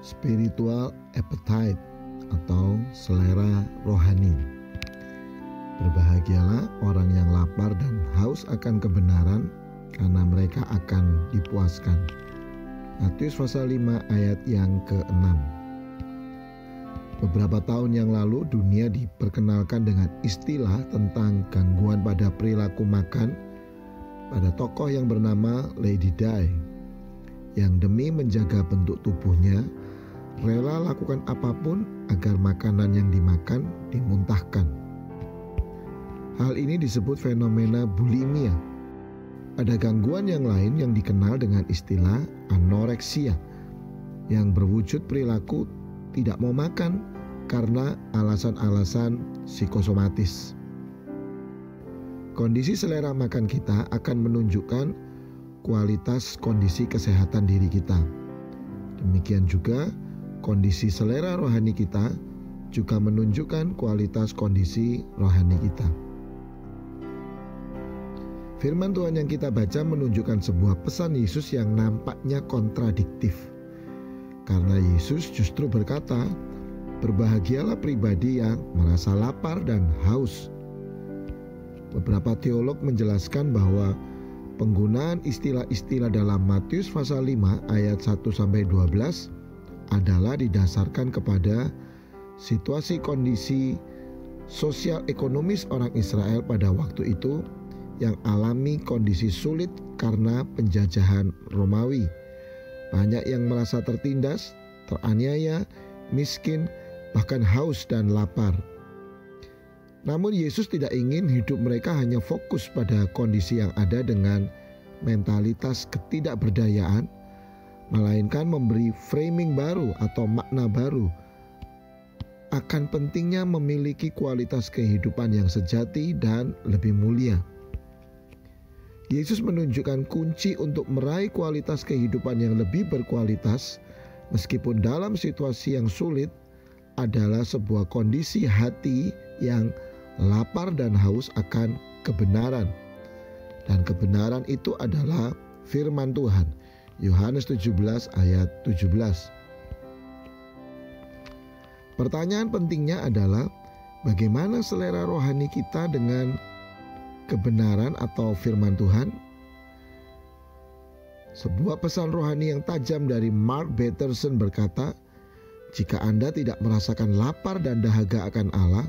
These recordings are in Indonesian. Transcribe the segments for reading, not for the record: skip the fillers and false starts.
spiritual appetite atau selera rohani. Berbahagialah orang yang lapar dan haus akan kebenaran, karena mereka akan dipuaskan. Matius pasal 5 ayat yang ke-6. Beberapa tahun yang lalu dunia diperkenalkan dengan istilah tentang gangguan pada perilaku makan pada tokoh yang bernama Lady Di, yang demi menjaga bentuk tubuhnya rela lakukan apapun agar makanan yang dimakan dimuntahkan. Hal ini disebut fenomena bulimia. Ada gangguan yang lain yang dikenal dengan istilah anoreksia, yang berwujud perilaku tidak mau makan karena alasan-alasan psikosomatis. Kondisi selera makan kita akan menunjukkan kualitas kondisi kesehatan diri kita. Demikian juga kondisi selera rohani kita juga menunjukkan kualitas kondisi rohani kita. Firman Tuhan yang kita baca menunjukkan sebuah pesan Yesus yang nampaknya kontradiktif. Karena Yesus justru berkata, berbahagialah pribadi yang merasa lapar dan haus. Beberapa teolog menjelaskan bahwa penggunaan istilah-istilah dalam Matius pasal 5 ayat 1-12 adalah didasarkan kepada situasi kondisi sosial ekonomis orang Israel pada waktu itu yang alami kondisi sulit karena penjajahan Romawi. Banyak yang merasa tertindas, teraniaya, miskin, bahkan haus dan lapar. Namun Yesus tidak ingin hidup mereka hanya fokus pada kondisi yang ada dengan mentalitas ketidakberdayaan, melainkan memberi framing baru atau makna baru akan pentingnya memiliki kualitas kehidupan yang sejati dan lebih mulia. Yesus menunjukkan kunci untuk meraih kualitas kehidupan yang lebih berkualitas meskipun dalam situasi yang sulit adalah sebuah kondisi hati yang lapar dan haus akan kebenaran. Dan kebenaran itu adalah firman Tuhan. Yohanes 17 ayat 17. Pertanyaan pentingnya adalah bagaimana selera rohani kita dengan kebenaran atau firman Tuhan? Sebuah pesan rohani yang tajam dari Mark Batterson berkata, jika Anda tidak merasakan lapar dan dahaga akan Allah,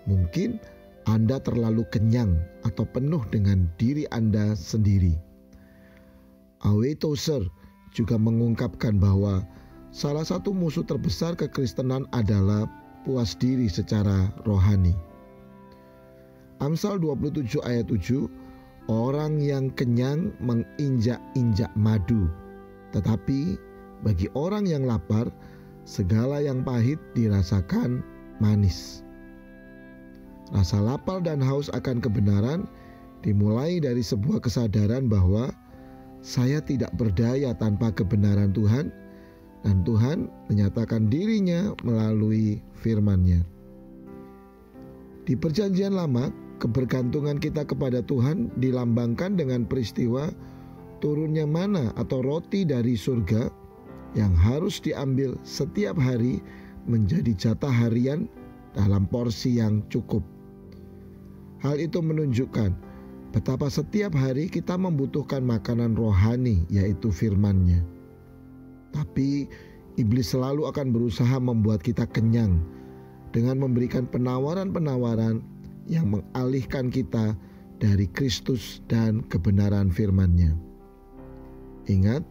mungkin Anda terlalu kenyang atau penuh dengan diri Anda sendiri. A.W. Tozer juga mengungkapkan bahwa salah satu musuh terbesar kekristenan adalah puas diri secara rohani. Amsal 27 ayat 7, orang yang kenyang menginjak-injak madu, tetapi bagi orang yang lapar, segala yang pahit dirasakan manis. Rasa lapar dan haus akan kebenaran dimulai dari sebuah kesadaran bahwa saya tidak berdaya tanpa kebenaran Tuhan, dan Tuhan menyatakan dirinya melalui firman-Nya. Di Perjanjian Lama, kebergantungan kita kepada Tuhan dilambangkan dengan peristiwa turunnya mana atau roti dari surga yang harus diambil setiap hari menjadi jatah harian dalam porsi yang cukup. Hal itu menunjukkan betapa setiap hari kita membutuhkan makanan rohani, yaitu firman-Nya. Tapi iblis selalu akan berusaha membuat kita kenyang dengan memberikan penawaran-penawaran yang mengalihkan kita dari Kristus dan kebenaran firman-Nya. Ingat,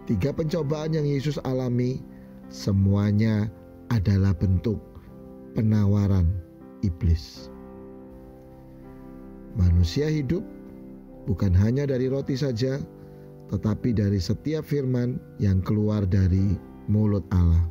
3 pencobaan yang Yesus alami semuanya adalah bentuk penawaran iblis. Manusia hidup bukan hanya dari roti saja, tetapi dari setiap firman yang keluar dari mulut Allah.